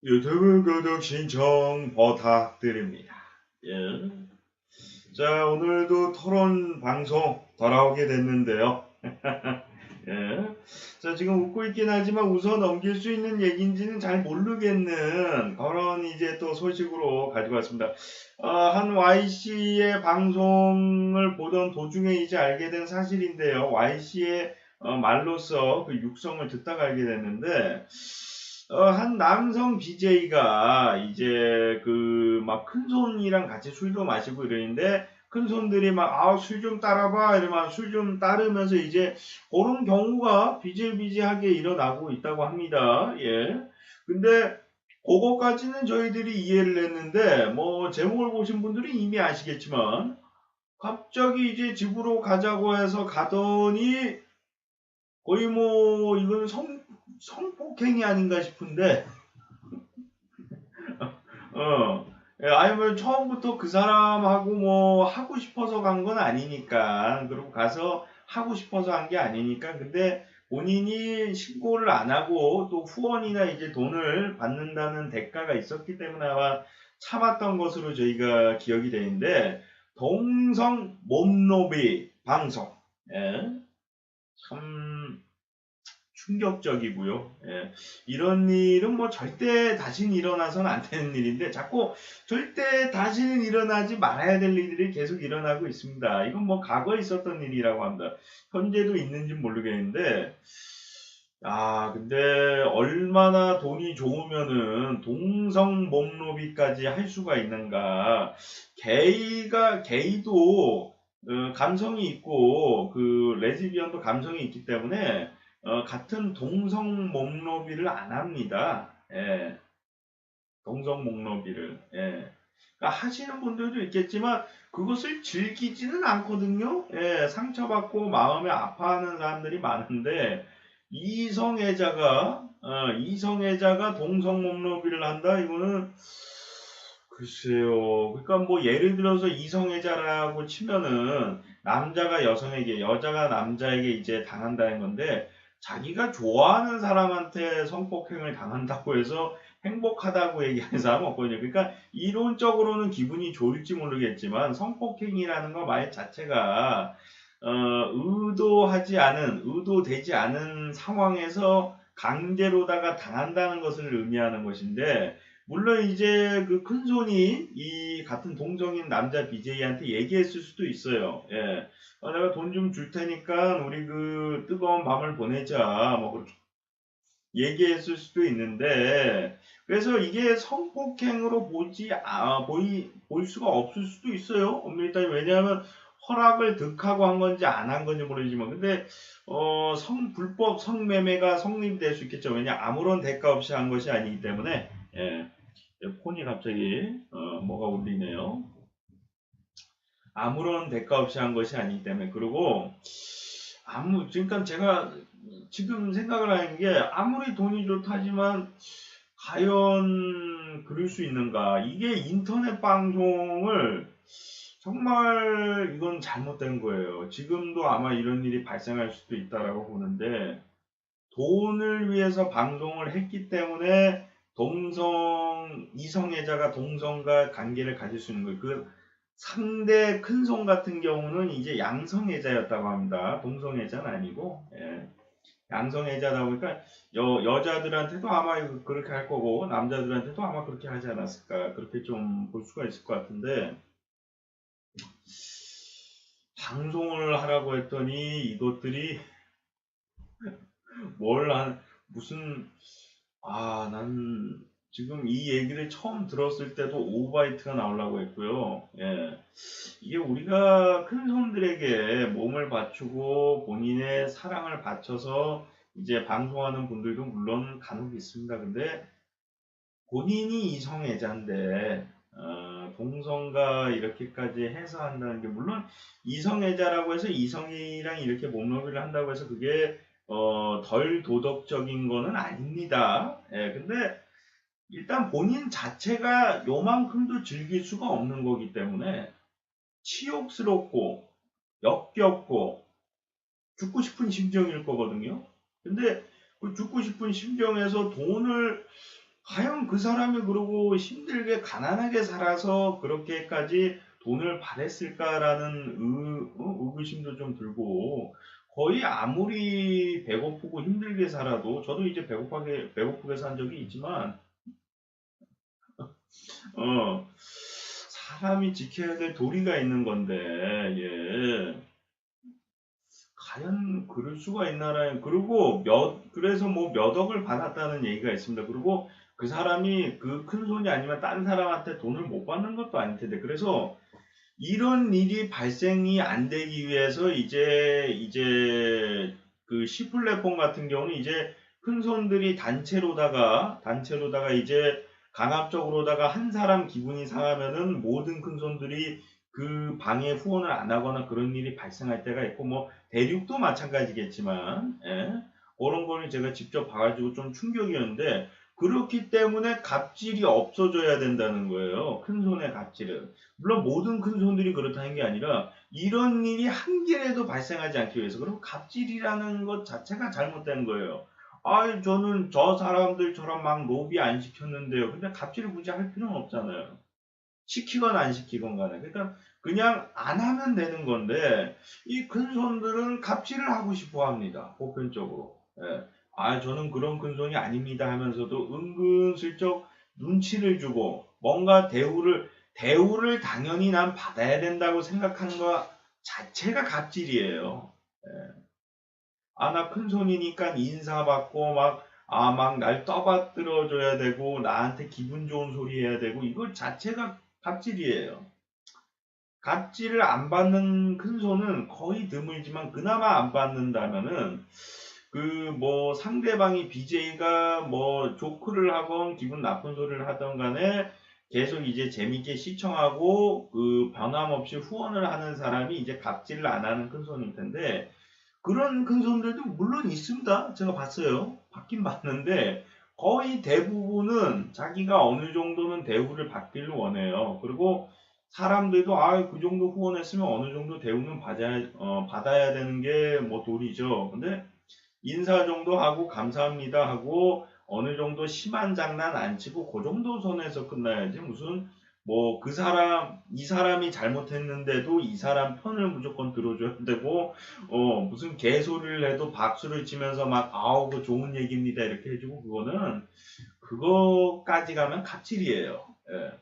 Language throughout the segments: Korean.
유튜브 구독 신청 부탁드립니다. 예. 자, 오늘도 토론 방송 돌아오게 됐는데요. 예. 자, 지금 웃고 있긴 하지만 웃어 넘길 수 있는 얘기인지는 잘 모르겠는 그런 이제 또 소식으로 가지고 왔습니다. 한 YC의 방송을 보던 도중에 이제 알게 된 사실인데요. YC의 말로써 그 육성을 듣다가 알게 됐는데, 한 남성 BJ가 이제 그 막 큰손이랑 같이 술도 마시고 이러는데 큰손들이 막 술 좀 따라봐 이러면 술 좀 따르면서 이제 그런 경우가 비일비재하게 일어나고 있다고 합니다. 예. 근데 그거까지는 저희들이 이해를 했는데 뭐 제목을 보신 분들은 이미 아시겠지만 갑자기 이제 집으로 가자고 해서 가더니 거의 뭐 이건 성폭행이 아닌가 싶은데 아니면 처음부터 그 사람하고 뭐 하고 싶어서 간 건 아니니까, 그리고 가서 하고 싶어서 한 게 아니니까, 근데 본인이 신고를 안 하고 또 후원이나 이제 돈을 받는다는 대가가 있었기 때문에 아마 참았던 것으로 저희가 기억이 되는데, 동성 몸노비 방송. 예, 참 충격적이고요. 예. 이런 일은 뭐 절대 다시는 일어나서는 안 되는 일인데 자꾸 절대 다시는 일어나지 말아야 될 일들이 계속 일어나고 있습니다. 이건 뭐 과거에 있었던 일이라고 합니다. 현재도 있는지 모르겠는데 근데 얼마나 돈이 좋으면은 동성 몸로비까지 할 수가 있는가. 게이도 감성이 있고 그 레즈비언도 감성이 있기 때문에 같은 동성 목로비를 안 합니다. 예, 동성 목로비를. 예. 그러니까 하시는 분들도 있겠지만 그것을 즐기지는 않거든요. 예, 상처받고 마음에 아파하는 사람들이 많은데 이성애자가 동성 목로비를 한다. 이거는 글쎄요. 그러니까 뭐 예를 들어서 이성애자라고 치면은 남자가 여성에게, 여자가 남자에게 이제 당한다는 건데 자기가 좋아하는 사람한테 성폭행을 당한다고 해서 행복하다고 얘기하는 사람은 없거든요. 그러니까 이론적으로는 기분이 좋을지 모르겠지만 성폭행이라는 거 말 자체가 의도되지 않은 상황에서 강제로다가 당한다는 것을 의미하는 것인데, 물론 이제 그 큰손이 이 같은 동성인 남자 BJ한테 얘기했을 수도 있어요. 예. 내가 돈 좀 줄 테니까 우리 그 뜨거운 밤을 보내자. 뭐 그렇게 얘기했을 수도 있는데, 그래서 이게 성폭행으로 볼 수가 없을 수도 있어요. 엄밀히 따지면. 왜냐하면 허락을 득하고 한 건지 안 한 건지 모르지만, 근데 불법 성매매가 성립될 수 있겠죠. 왜냐 아무런 대가 없이 한 것이 아니기 때문에. 예. 폰이 갑자기 뭐가 울리네요. 아무런 대가 없이 한 것이 아니기 때문에. 그리고 그러니까 제가 지금 생각을 하는 게, 아무리 돈이 좋다지만 과연 그럴 수 있는가? 이게 인터넷 방송을 정말 이건 잘못된 거예요. 지금도 아마 이런 일이 발생할 수도 있다라고 보는데, 돈을 위해서 방송을 했기 때문에 이성애자가 동성과 관계를 가질 수 있는 거예요. 그 상대 큰손 같은 경우는 이제 양성애자였다고 합니다. 동성애자는 아니고. 예. 양성애자다 보니까 여자들한테도 아마 그렇게 할 거고 남자들한테도 아마 그렇게 하지 않았을까, 그렇게 좀 볼 수가 있을 것 같은데, 방송을 하라고 했더니 이것들이 무슨, 난 지금 이 얘기를 처음 들었을 때도 오바이트가 나오려고 했고요. 예. 이게 우리가 큰 손들에게 몸을 바치고 본인의 사랑을 바쳐서 이제 방송하는 분들도 물론 간혹 있습니다. 근데 본인이 이성애자인데 동성과 이렇게까지 해서 한다는 게, 물론 이성애자라고 해서 이성이랑 이렇게 몸놀이를 한다고 해서 그게 덜 도덕적인 거는 아닙니다. 예, 근데 일단 본인 자체가 요만큼도 즐길 수가 없는 거기 때문에 치욕스럽고 역겹고 죽고 싶은 심정일 거거든요. 근데 그 죽고 싶은 심정에서 돈을 과연 그 사람이 그러고 힘들게 가난하게 살아서 그렇게까지 돈을 받았을까라는 의구심도 좀 들고, 거의 아무리 배고프고 힘들게 살아도, 저도 이제 배고프게 산 적이 있지만, 어, 사람이 지켜야 될 도리가 있는 건데, 예. 과연 그럴 수가 있나라는, 그리고 그래서 뭐 몇 억을 받았다는 얘기가 있습니다. 그리고 그 사람이 그 큰 손이 아니면 딴 사람한테 돈을 못 받는 것도 아닐 텐데, 그래서 이런 일이 발생이 안 되기 위해서 이제 그 시플랫폼 같은 경우는 이제 큰 손들이 단체로다가 이제 강압적으로다가 한 사람 기분이 상하면은 모든 큰 손들이 그 방에 후원을 안 하거나 그런 일이 발생할 때가 있고, 뭐 대륙도 마찬가지겠지만, 예. 그런 거는 제가 직접 봐가지고 좀 충격이었는데, 그렇기 때문에 갑질이 없어져야 된다는 거예요. 큰 손의 갑질은. 물론 모든 큰 손들이 그렇다는 게 아니라 이런 일이 한 개라도 발생하지 않기 위해서. 그럼 갑질이라는 것 자체가 잘못된 거예요. 아, 저는 저 사람들처럼 막 로비 안 시켰는데요. 근데 갑질을 굳이 할 필요는 없잖아요. 시키건 안 시키건 간에. 그러니까 그냥 안 하면 되는 건데, 이 큰손들은 갑질을 하고 싶어 합니다. 보편적으로. 예. 아, 저는 그런 큰손이 아닙니다 하면서도 은근슬쩍 눈치를 주고 뭔가 대우를 당연히 난 받아야 된다고 생각하는 것 자체가 갑질이에요. 예. 아, 나 큰손이니까 인사받고 막 날 떠받들어 줘야 되고, 나한테 기분 좋은 소리 해야 되고, 이거 자체가 갑질이에요. 갑질을 안 받는 큰손은 거의 드물지만, 그나마 안 받는다면은 그 뭐 상대방이 BJ가 뭐 조크를 하건 기분 나쁜 소리를 하던 간에 계속 이제 재밌게 시청하고 그 변함없이 후원을 하는 사람이 이제 갑질을 안 하는 큰손일 텐데, 그런 큰손들도 물론 있습니다. 제가 봤어요. 봤긴 봤는데 거의 대부분은 자기가 어느 정도는 대우를 받기를 원해요. 그리고 사람들도 그 정도 후원했으면 어느 정도 대우는 받아야 되는 게 뭐 도리죠. 근데 인사 정도 하고 감사합니다 하고 어느 정도 심한 장난 안 치고 그 정도 선에서 끝나야지, 무슨 뭐 이 사람이 잘못했는데도 이 사람 편을 무조건 들어줘야 되고, 무슨 개소리를 해도 박수를 치면서 막 아우 그 좋은 얘기입니다 이렇게 해주고, 그거까지 가면 갑질이에요. 예.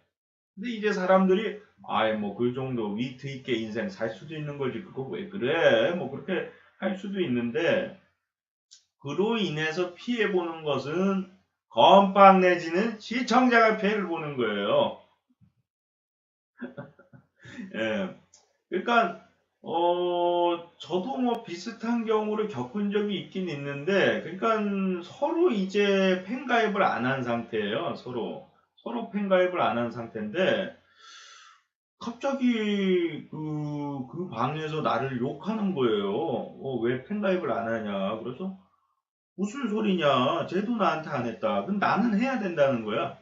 근데 이제 사람들이 아예 뭐 그 정도 위트 있게 인생 살 수도 있는 거지, 그거 왜 그래 뭐 그렇게 할 수도 있는데, 그로 인해서 피해보는 것은 건빵 내지는 시청자가 피해를 보는 거예요. 예. 그러니까 저도 뭐 비슷한 경우를 겪은 적이 있긴 있는데, 그러니까 서로 이제 팬가입을 안 한 상태예요. 서로 팬가입을 안 한 상태인데, 갑자기 그 방에서 나를 욕하는 거예요. 왜 팬가입을 안 하냐. 그래서 무슨 소리냐. 쟤도 나한테 안 했다. 그럼 나는 해야 된다는 거야.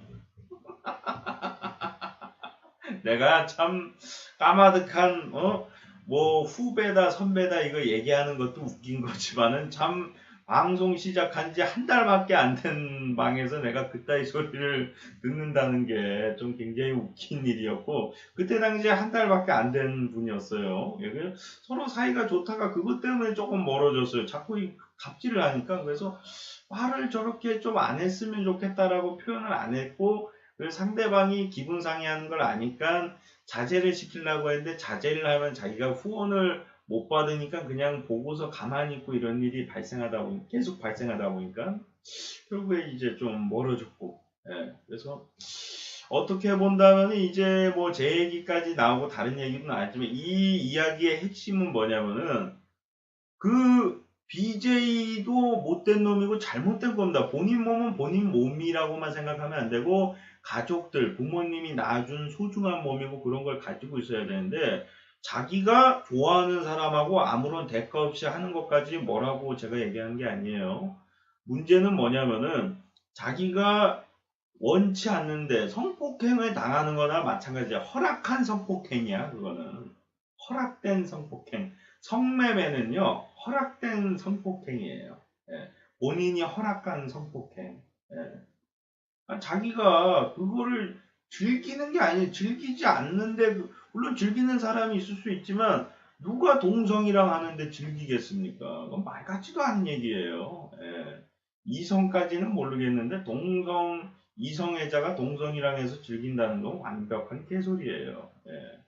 내가 참 까마득한 뭐 후배다 선배다 이거 얘기하는 것도 웃긴 거지만은, 참 방송 시작한 지 한 달밖에 안 된 방에서 내가 그따위 소리를 듣는다는 게 좀 굉장히 웃긴 일이었고, 그때 당시에 한 달밖에 안 된 분이었어요. 서로 사이가 좋다가 그것 때문에 조금 멀어졌어요. 자꾸 이 갑질을 하니까. 그래서 말을 저렇게 좀 안 했으면 좋겠다라고 표현을 안 했고, 그 상대방이 기분 상해하는 걸 아니까 자제를 시키려고 했는데, 자제를 하면 자기가 후원을 못 받으니까 그냥 보고서 가만히 있고, 이런 일이 계속 발생하다 보니까 결국에 이제 좀 멀어졌고, 예, 그래서 어떻게 본다면 이제 뭐 제 얘기까지 나오고 다른 얘기는 아니지만, 이 이야기의 핵심은 뭐냐면은 그 BJ도 못된 놈이고 잘못된 겁니다. 본인 몸은 본인 몸이라고만 생각하면 안 되고, 가족들, 부모님이 낳아준 소중한 몸이고 그런 걸 가지고 있어야 되는데, 자기가 좋아하는 사람하고 아무런 대가 없이 하는 것까지 뭐라고 제가 얘기하는 게 아니에요. 문제는 뭐냐면은 자기가 원치 않는데 성폭행을 당하는 거나 마찬가지야. 허락한 성폭행이야, 그거는. 허락된 성폭행. 성매매는요, 허락된 성폭행이에요. 예. 본인이 허락한 성폭행. 예. 자기가 그거를 즐기는 게 아니에요. 즐기지 않는데, 물론 즐기는 사람이 있을 수 있지만, 누가 동성이랑 하는데 즐기겠습니까? 그건 말 같지도 않은 얘기예요. 예. 이성까지는 모르겠는데, 이성애자가 동성이랑 해서 즐긴다는 건 완벽한 개소리예요. 예.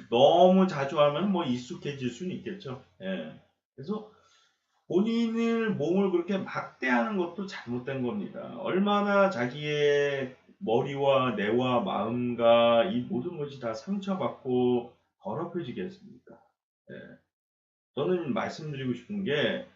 너무 자주 하면 뭐 익숙해질 수는 있겠죠. 예. 그래서 본인을 몸을 그렇게 막대하는 것도 잘못된 겁니다. 얼마나 자기의 머리와 뇌와 마음과 이 모든 것이 다 상처받고 더럽혀지겠습니까? 예. 저는 말씀드리고 싶은 게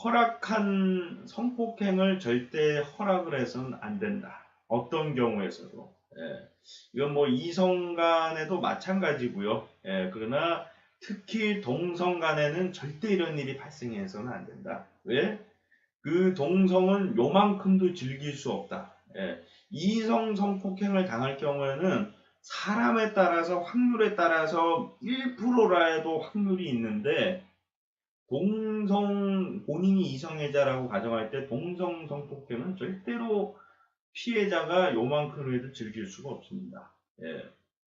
허락한 성폭행을 절대 허락을 해서는 안 된다. 어떤 경우에서도. 예. 이건 뭐 이성 간에도 마찬가지고요. 예. 그러나 특히 동성 간에는 절대 이런 일이 발생해서는 안 된다. 왜? 그 동성은 요만큼도 즐길 수 없다. 예. 이성 성폭행을 당할 경우에는 사람에 따라서 확률에 따라서 1%라도 확률이 있는데 본인이 이성애자라고 가정할 때 동성 성폭행은 절대로 피해자가 요만큼에도 즐길 수가 없습니다. 예.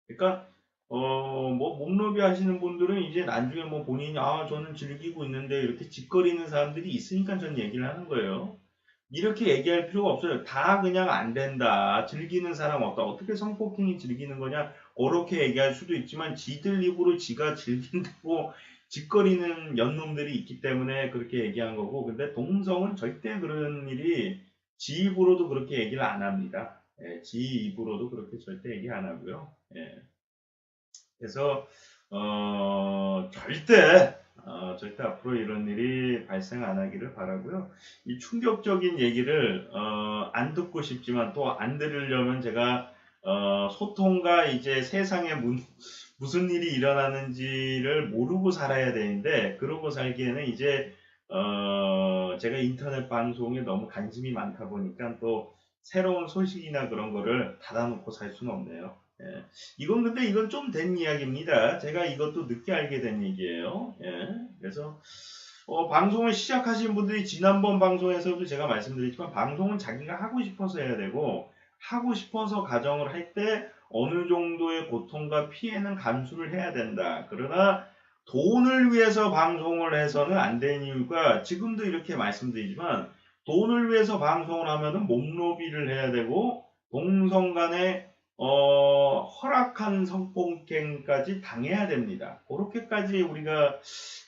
그러니까 뭐 몸놀이 하시는 분들은 이제 나중에 뭐 본인이 저는 즐기고 있는데 이렇게 짓거리는 사람들이 있으니까 저는 얘기를 하는 거예요. 이렇게 얘기할 필요가 없어요. 다 그냥 안 된다. 즐기는 사람 없다. 어떻게 성폭행이 즐기는 거냐? 그렇게 얘기할 수도 있지만 지들 입으로 지가 즐긴다고 짓거리는 연놈들이 있기 때문에 그렇게 얘기한 거고, 근데 동성은 절대 그런 일이 지 입으로도 그렇게 얘기를 안 합니다. 예, 지 입으로도 그렇게 절대 얘기 안 하고요. 예. 그래서 절대 앞으로 이런 일이 발생 안 하기를 바라고요. 이 충격적인 얘기를 안 듣고 싶지만 또 안 들으려면 제가 소통과 이제 세상에 무슨 일이 일어나는지를 모르고 살아야 되는데, 그러고 살기에는 이제 제가 인터넷 방송에 너무 관심이 많다 보니까 또 새로운 소식이나 그런 거를 닫아놓고 살 수는 없네요. 예. 이건 좀 된 이야기입니다. 제가 이것도 늦게 알게 된 얘기예요. 예. 그래서 방송을 시작하신 분들이 지난번 방송에서도 제가 말씀드렸지만 방송은 자기가 하고 싶어서 해야 되고, 하고 싶어서 가정을 할 때 어느 정도의 고통과 피해는 감수를 해야 된다. 그러나 돈을 위해서 방송을 해서는 안 되는 이유가, 지금도 이렇게 말씀드리지만 돈을 위해서 방송을 하면은 몸로비를 해야 되고 동성 간에 허락한 성폭행까지 당해야 됩니다. 그렇게까지 우리가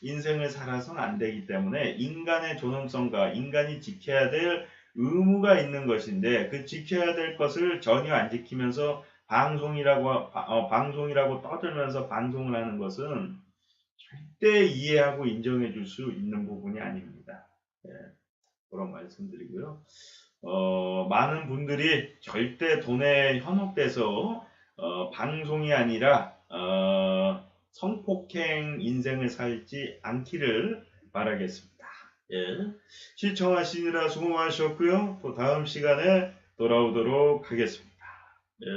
인생을 살아서는 안 되기 때문에 인간의 존엄성과 인간이 지켜야 될 의무가 있는 것인데, 그 지켜야 될 것을 전혀 안 지키면서 방송이라고 떠들면서 방송을 하는 것은 절대 이해하고 인정해 줄 수 있는 부분이 아닙니다. 예, 그런 말씀드리고요. 많은 분들이 절대 돈에 현혹돼서 방송이 아니라 성폭행 인생을 살지 않기를 바라겠습니다. 예. 시청하시느라 수고 많으셨고요. 또 다음 시간에 돌아오도록 하겠습니다. 예.